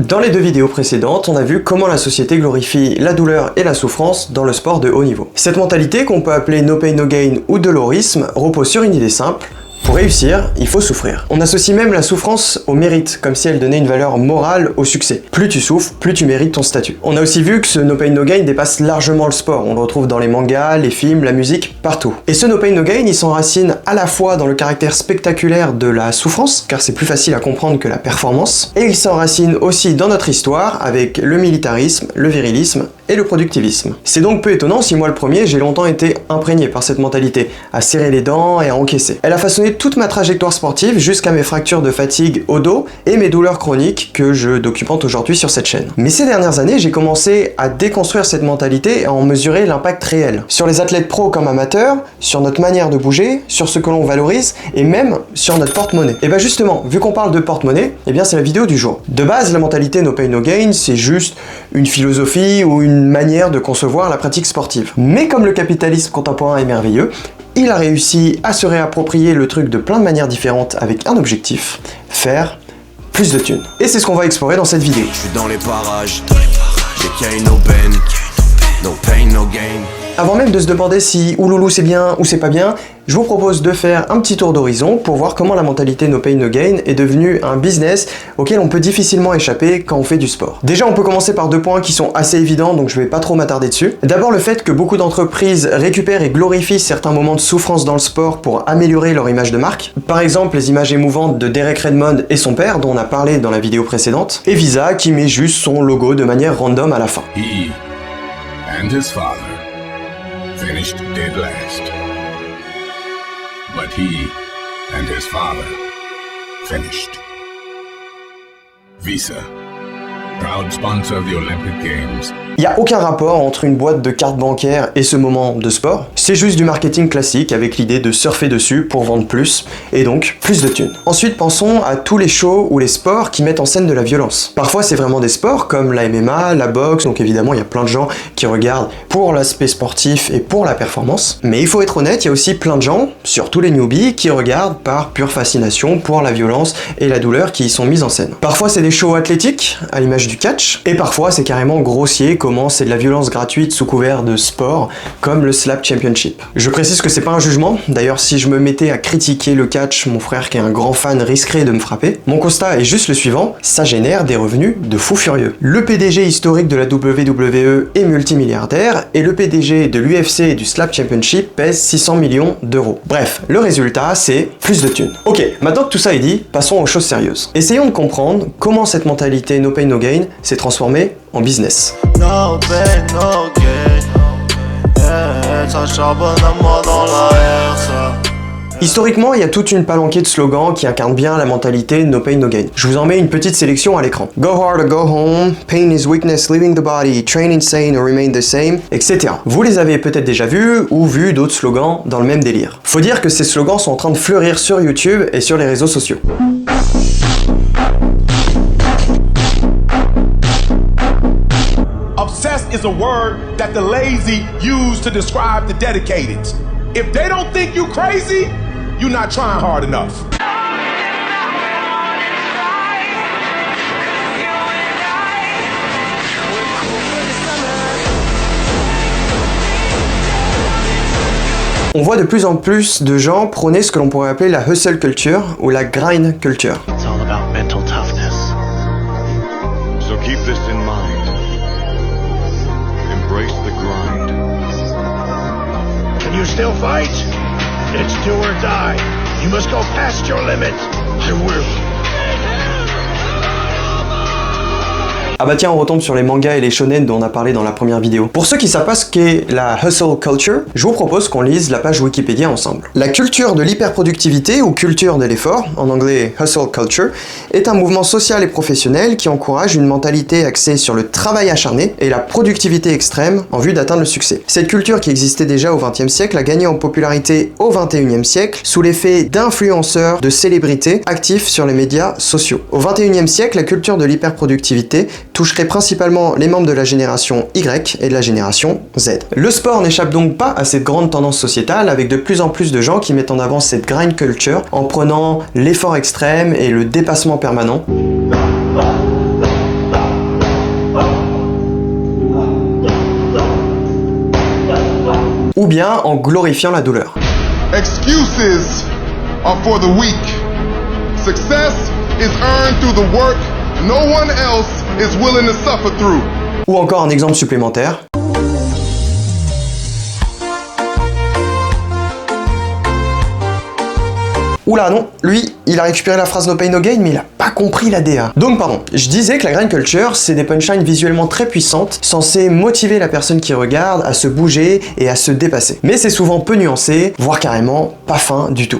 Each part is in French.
Dans les deux vidéos précédentes, on a vu comment la société glorifie la douleur et la souffrance dans le sport de haut niveau. Cette mentalité, qu'on peut appeler no pain no gain ou dolorisme, repose sur une idée simple: pour réussir, il faut souffrir. On associe même la souffrance au mérite, comme si elle donnait une valeur morale au succès. Plus tu souffres, plus tu mérites ton statut. On a aussi vu que ce no pain no gain dépasse largement le sport. On le retrouve dans les mangas, les films, la musique, partout. Et ce no pain no gain, il s'enracine à la fois dans le caractère spectaculaire de la souffrance, car c'est plus facile à comprendre que la performance, et il s'enracine aussi dans notre histoire avec le militarisme, le virilisme et le productivisme. C'est donc peu étonnant si moi le premier, j'ai longtemps été imprégné par cette mentalité, à serrer les dents et à encaisser. Elle a façonné toute ma trajectoire sportive jusqu'à mes fractures de fatigue au dos et mes douleurs chroniques que je documente aujourd'hui sur cette chaîne. Mais ces dernières années, j'ai commencé à déconstruire cette mentalité et à en mesurer l'impact réel. Sur les athlètes pros comme amateurs, sur notre manière de bouger, sur ce que l'on valorise et même sur notre porte-monnaie. Et bah justement, vu qu'on parle de porte-monnaie, eh bien c'est la vidéo du jour. De base, la mentalité no pain no gain, c'est juste une philosophie ou une manière de concevoir la pratique sportive. Mais comme le capitalisme contemporain est merveilleux, il a réussi à se réapproprier le truc de plein de manières différentes avec un objectif: faire plus de thunes. Et c'est ce qu'on va explorer dans cette vidéo. Je suis dans les parages, j'ai qu'il y a une aubaine, no pain, no gain. Avant même de se demander si ouloulou c'est bien ou c'est pas bien, je vous propose de faire un petit tour d'horizon pour voir comment la mentalité no pain no gain est devenue un business auquel on peut difficilement échapper quand on fait du sport. Déjà, on peut commencer par deux points qui sont assez évidents, donc je vais pas trop m'attarder dessus. D'abord, le fait que beaucoup d'entreprises récupèrent et glorifient certains moments de souffrance dans le sport pour améliorer leur image de marque. Par exemple, les images émouvantes de Derek Redmond et son père, dont on a parlé dans la vidéo précédente, et Visa qui met juste son logo de manière random à la fin. He and his father finished dead last. But he and his father finished. Visa, proud sponsor of the Olympic Games. Il n'y a aucun rapport entre une boîte de cartes bancaires et ce moment de sport. C'est juste du marketing classique avec l'idée de surfer dessus pour vendre plus, et donc plus de thunes. Ensuite, pensons à tous les shows ou les sports qui mettent en scène de la violence. Parfois, c'est vraiment des sports comme la MMA, la boxe, donc évidemment, il y a plein de gens qui regardent pour l'aspect sportif et pour la performance. Mais il faut être honnête, il y a aussi plein de gens, surtout les newbies, qui regardent par pure fascination pour la violence et la douleur qui y sont mises en scène. Parfois, c'est des shows athlétiques, à l'image du catch, et parfois, c'est carrément grossier, comment c'est de la violence gratuite sous couvert de sport, comme le Slap Championship. Je précise que c'est pas un jugement, d'ailleurs si je me mettais à critiquer le catch, mon frère qui est un grand fan risquerait de me frapper. Mon constat est juste le suivant: ça génère des revenus de fou furieux. Le PDG historique de la WWE est multimilliardaire, et le PDG de l'UFC et du Slap Championship pèse 600 millions d'euros. Bref, le résultat c'est plus de thunes. Ok, maintenant que tout ça est dit, passons aux choses sérieuses. Essayons de comprendre comment cette mentalité no pain no gain s'est transformée en business. No pain, no gain. Yeah, ça charbonne à mort dans la air, ça. Historiquement, il y a toute une palanquée de slogans qui incarnent bien la mentalité no pain no gain. Je vous en mets une petite sélection à l'écran. Go hard or go home, pain is weakness leaving the body, train insane or remain the same, etc. Vous les avez peut-être déjà vus ou vu d'autres slogans dans le même délire. Faut dire que ces slogans sont en train de fleurir sur YouTube et sur les réseaux sociaux. Obsessed is a word that the lazy use to describe the dedicated. If they don't think you crazy, you're not trying hard enough. On voit de plus en plus de gens prôner ce que l'on pourrait appeler la hustle culture ou la grind culture. It's all about mental toughness. So keep this in mind. Embrace the grind. Can you still fight? It's do or die. You must go past your limit. I will. Ah bah tiens, on retombe sur les mangas et les shonen dont on a parlé dans la première vidéo. Pour ceux qui savent pas ce qu'est la hustle culture, je vous propose qu'on lise la page Wikipédia ensemble. La culture de l'hyperproductivité ou culture de l'effort, en anglais hustle culture, est un mouvement social et professionnel qui encourage une mentalité axée sur le travail acharné et la productivité extrême en vue d'atteindre le succès. Cette culture qui existait déjà au XXe siècle a gagné en popularité au XXIe siècle sous l'effet d'influenceurs, de célébrités actifs sur les médias sociaux. Au XXIe siècle, la culture de l'hyperproductivité toucherait principalement les membres de la génération Y et de la génération Z. Le sport n'échappe donc pas à cette grande tendance sociétale, avec de plus en plus de gens qui mettent en avant cette grind culture en prenant l'effort extrême et le dépassement permanent. bien en glorifiant la douleur. Excuses are for the weak. Success is earned through the work no one else is willing to suffer through. Ou encore un exemple supplémentaire. Oula non, lui, il a récupéré la phrase no pain no gain, mais il a pas compris la DA. Donc pardon, je disais que la grind culture, c'est des punchlines visuellement très puissantes, censées motiver la personne qui regarde à se bouger et à se dépasser. Mais c'est souvent peu nuancé, voire carrément pas fin du tout.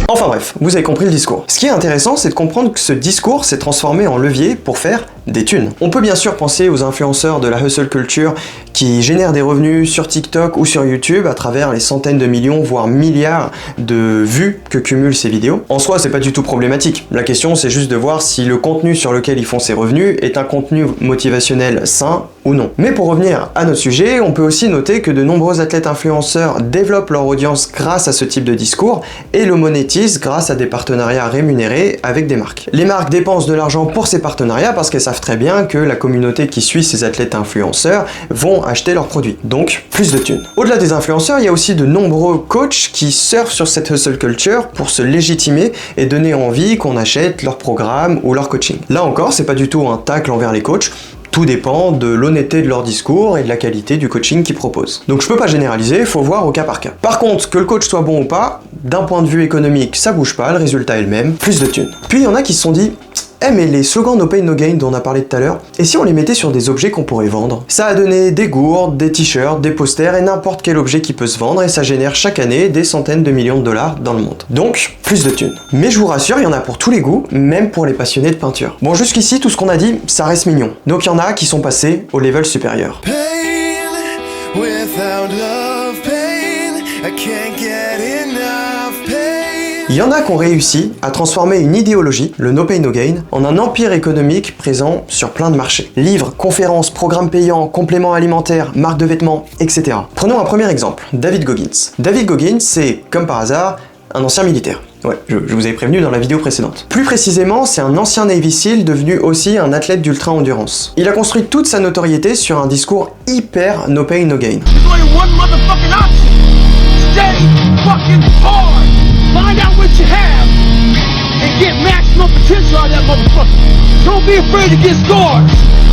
Enfin bref, vous avez compris le discours. Ce qui est intéressant, c'est de comprendre que ce discours s'est transformé en levier pour faire des thunes. On peut bien sûr penser aux influenceurs de la hustle culture qui génèrent des revenus sur TikTok ou sur YouTube à travers les centaines de millions, voire milliards de vues que cumulent ces vidéos. En soi, c'est pas du tout problématique. La question, c'est juste de voir si le contenu sur lequel ils font ces revenus est un contenu motivationnel sain ou non. Mais pour revenir à notre sujet, on peut aussi noter que de nombreux athlètes influenceurs développent leur audience grâce à ce type de discours et le monétisent grâce à des partenariats rémunérés avec des marques. Les marques dépensent de l'argent pour ces partenariats parce qu'elles savent très bien que la communauté qui suit ces athlètes influenceurs vont acheter leurs produits. Donc, plus de thunes. Au-delà des influenceurs, il y a aussi de nombreux coachs qui surfent sur cette hustle culture pour se légitimer et donner envie qu'on achète leur programme ou leur coaching. Là encore, c'est pas du tout un tacle envers les coachs. Tout dépend de l'honnêteté de leur discours et de la qualité du coaching qu'ils proposent. Donc je peux pas généraliser, faut voir au cas par cas. Par contre, que le coach soit bon ou pas, d'un point de vue économique, ça bouge pas, le résultat est le même, plus de thunes. Puis il y en a qui se sont dit, mais les slogans no pain no gain dont on a parlé tout à l'heure, et si on les mettait sur des objets qu'on pourrait vendre? Ça a donné des gourdes, des t-shirts, des posters et n'importe quel objet qui peut se vendre et ça génère chaque année des centaines de millions de dollars dans le monde. Donc, plus de thunes. Mais je vous rassure, il y en a pour tous les goûts, même pour les passionnés de peinture. Bon, jusqu'ici, tout ce qu'on a dit, ça reste mignon. Donc il y en a qui sont passés au level supérieur. Pain without love, pain, I can't get enough pain. Il y en a qui ont réussi à transformer une idéologie, le no pain no gain, en un empire économique présent sur plein de marchés. Livres, conférences, programmes payants, compléments alimentaires, marques de vêtements, etc. Prenons un premier exemple, David Goggins. David Goggins, c'est, comme par hasard, un ancien militaire. Ouais, je vous avais prévenu dans la vidéo précédente. Plus précisément, c'est un ancien Navy SEAL devenu aussi un athlète d'ultra-endurance. Il a construit toute sa notoriété sur un discours hyper no pain no gain. Find out what you have and get maximum potential out of that motherfucker. Don't be afraid to get scars.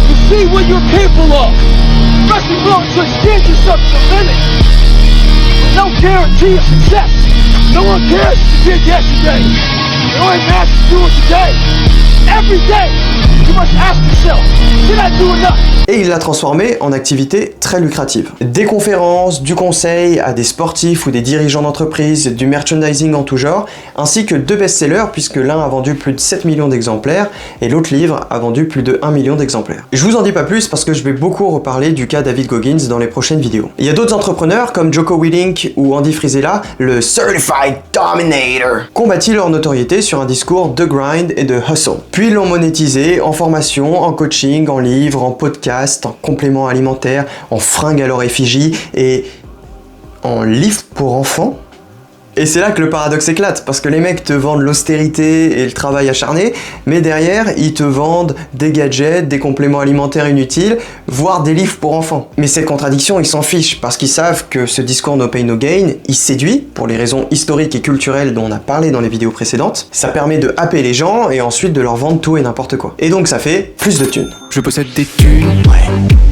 You see what you're capable of. Press the blow to extend yourself to the limit. With no guarantee of success. No one cares what you did yesterday. The only matters you do it today. Every day, you must ask yourself, did I do enough? Et il l'a transformé en activité très lucrative. Des conférences, du conseil à des sportifs ou des dirigeants d'entreprise, du merchandising en tout genre, ainsi que 2 best-sellers puisque l'un a vendu plus de 7 millions d'exemplaires et l'autre livre a vendu plus de 1 million d'exemplaires. Je vous en dis pas plus parce que je vais beaucoup reparler du cas David Goggins dans les prochaines vidéos. Il y a d'autres entrepreneurs comme Jocko Willink ou Andy Frisella, le Certified Dominator, qui ont bâti leur notoriété sur un discours de grind et de hustle. Puis l'ont monétisé en formation, en coaching, en livres, en podcast, en compléments alimentaires, en fringues à leur effigie et en livres pour enfants. Et c'est là que le paradoxe éclate, parce que les mecs te vendent l'austérité et le travail acharné, mais derrière, ils te vendent des gadgets, des compléments alimentaires inutiles, voire des livres pour enfants. Mais cette contradiction, ils s'en fichent, parce qu'ils savent que ce discours no pain no gain, il séduit, pour les raisons historiques et culturelles dont on a parlé dans les vidéos précédentes. Ça permet de happer les gens, et ensuite de leur vendre tout et n'importe quoi. Et donc ça fait plus de thunes. Je possède des thunes,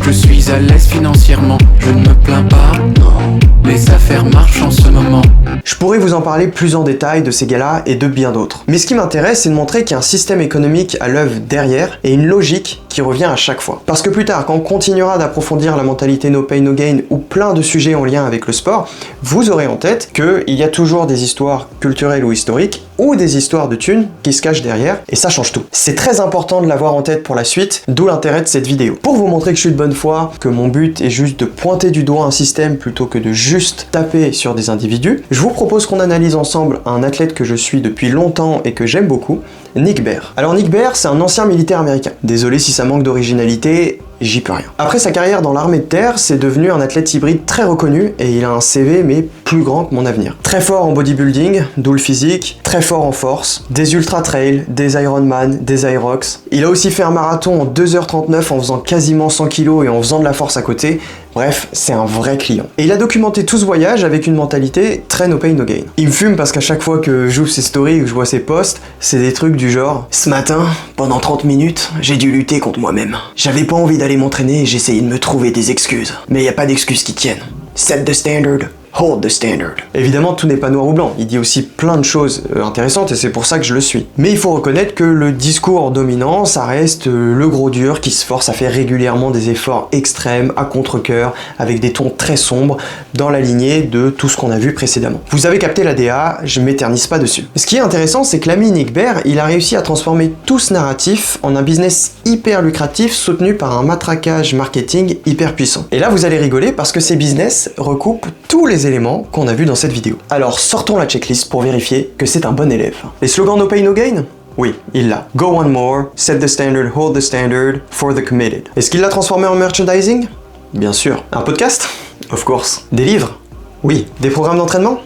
je suis à l'aise financièrement, je ne me plains pas, non. Les affaires marchent en ce moment. Je pourrais vous en parler plus en détail de ces gars-là et de bien d'autres. Mais ce qui m'intéresse, c'est de montrer qu'il y a un système économique à l'œuvre derrière et une logique qui revient à chaque fois. Parce que plus tard, quand on continuera d'approfondir la mentalité no pain no gain ou plein de sujets en lien avec le sport, vous aurez en tête qu'il y a toujours des histoires culturelles ou historiques ou des histoires de thunes qui se cachent derrière et ça change tout. C'est très important de l'avoir en tête pour la suite, d'où l'intérêt de cette vidéo. Pour vous montrer que je suis de bonne foi, que mon but est juste de pointer du doigt un système plutôt que de juste taper sur des individus, je vous propose qu'on analyse ensemble un athlète que je suis depuis longtemps et que j'aime beaucoup, Nick Bare. Alors Nick Bare, c'est un ancien militaire américain. Désolé si ça manque d'originalité j'y peux rien. Après sa carrière dans l'armée de terre, c'est devenu un athlète hybride très reconnu et il a un CV mais plus grand que mon avenir. Très fort en bodybuilding, d'où le physique, très fort en force, des ultra trail, des Ironman, des Irox. Il a aussi fait un marathon en 2h39 en faisant quasiment 100 kg et en faisant de la force à côté. Bref, c'est un vrai client. Et il a documenté tout ce voyage avec une mentalité très no pain no gain. Il me fume parce qu'à chaque fois que j'ouvre ses stories et que je vois ses posts, c'est des trucs du genre: ce matin, pendant 30 minutes, j'ai dû lutter contre moi-même. J'avais pas envie d'aller m'entraîner et j'essayais de me trouver des excuses. Mais y a pas d'excuses qui tiennent. Set the standard. Hold the standard. Évidemment, tout n'est pas noir ou blanc. Il dit aussi plein de choses intéressantes et c'est pour ça que je le suis. Mais il faut reconnaître que le discours dominant, ça reste le gros dur qui se force à faire régulièrement des efforts extrêmes, à contre-cœur, avec des tons très sombres, dans la lignée de tout ce qu'on a vu précédemment. Vous avez capté la DA, je m'éternise pas dessus. Ce qui est intéressant, c'est que l'ami Nick Bare, il a réussi à transformer tout ce narratif en un business hyper lucratif soutenu par un matraquage marketing hyper puissant. Et là, vous allez rigoler parce que ces business recoupent tous les éléments qu'on a vus dans cette vidéo. Alors sortons la checklist pour vérifier que c'est un bon élève. Les slogans no pain no gain? Oui, il l'a. Go one more, set the standard, hold the standard, for the committed. Est-ce qu'il l'a transformé en merchandising? Bien sûr. Un podcast? Of course. Des livres? Oui. Des programmes d'entraînement?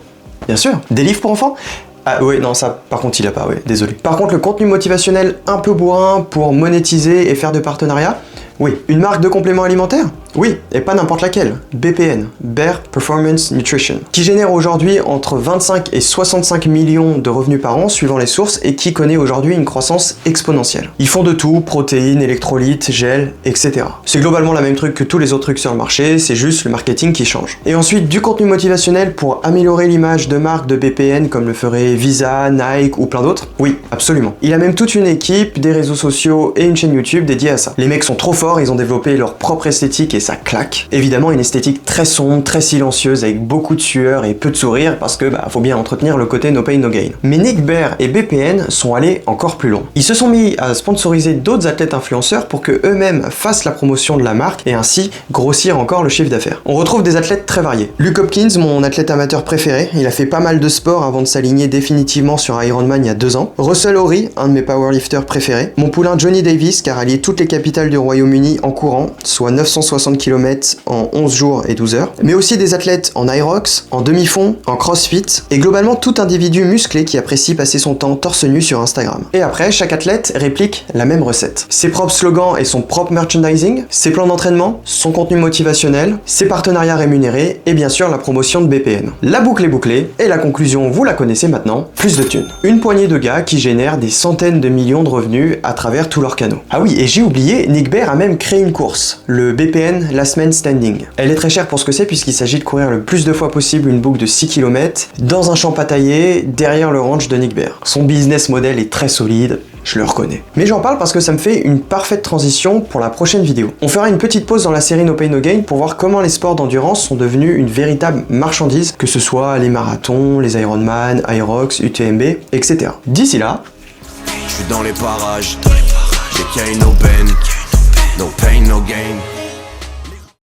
Bien sûr. Des livres pour enfants? Ah oui, non, ça, par contre, il a pas, ouais, désolé. Par contre, le contenu motivationnel un peu bourrin pour monétiser et faire de partenariats? Oui. Une marque de compléments alimentaires? Oui, et pas n'importe laquelle. BPN, Bare Performance Nutrition, qui génère aujourd'hui entre 25 et 65 millions de revenus par an suivant les sources et qui connaît aujourd'hui une croissance exponentielle. Ils font de tout, protéines, électrolytes, gel, etc. C'est globalement la même truc que tous les autres trucs sur le marché, c'est juste le marketing qui change. Et ensuite, du contenu motivationnel pour améliorer l'image de marque de BPN comme le ferait Visa, Nike ou plein d'autres? Oui, absolument. Il a même toute une équipe, des réseaux sociaux et une chaîne YouTube dédiée à ça. Les mecs sont trop forts, ils ont développé leur propre esthétique et ça claque. Évidemment, une esthétique très sombre, très silencieuse, avec beaucoup de sueur et peu de sourire, parce que faut bien entretenir le côté no pain no gain. Mais Nick Bare et BPN sont allés encore plus loin. Ils se sont mis à sponsoriser d'autres athlètes influenceurs pour que eux-mêmes fassent la promotion de la marque et ainsi grossir encore le chiffre d'affaires. On retrouve des athlètes très variés. Luke Hopkins, mon athlète amateur préféré, il a fait pas mal de sport avant de s'aligner définitivement sur Ironman il y a 2 ans. Russell Horry, un de mes powerlifters préférés. Mon poulain Johnny Davis, qui a rallié toutes les capitales du Royaume-Uni en courant, soit 960 km en 11 jours et 12 heures, mais aussi des athlètes en Irox, en demi-fond, en crossfit, et globalement tout individu musclé qui apprécie passer son temps torse nu sur Instagram. Et après, chaque athlète réplique la même recette. Ses propres slogans et son propre merchandising, ses plans d'entraînement, son contenu motivationnel, ses partenariats rémunérés, et bien sûr la promotion de BPN. La boucle est bouclée, et la conclusion, vous la connaissez maintenant, plus de thunes. Une poignée de gars qui génèrent des centaines de millions de revenus à travers tous leurs canaux. Ah oui, et j'ai oublié, Nick Bare a même créé une course, le BPN Last Man Standing. Elle est très chère pour ce que c'est puisqu'il s'agit de courir le plus de fois possible une boucle de 6 km dans un champ pataillé derrière le ranch de Nick Bare. Son business model est très solide, je le reconnais. Mais j'en parle parce que ça me fait une parfaite transition pour la prochaine vidéo. On fera une petite pause dans la série No Pain No Gain pour voir comment les sports d'endurance sont devenus une véritable marchandise, que ce soit les marathons, les Ironman, Irox, UTMB, etc. D'ici là, je suis dans les parages, dès qu'il y a une aubaine, no pain no gain.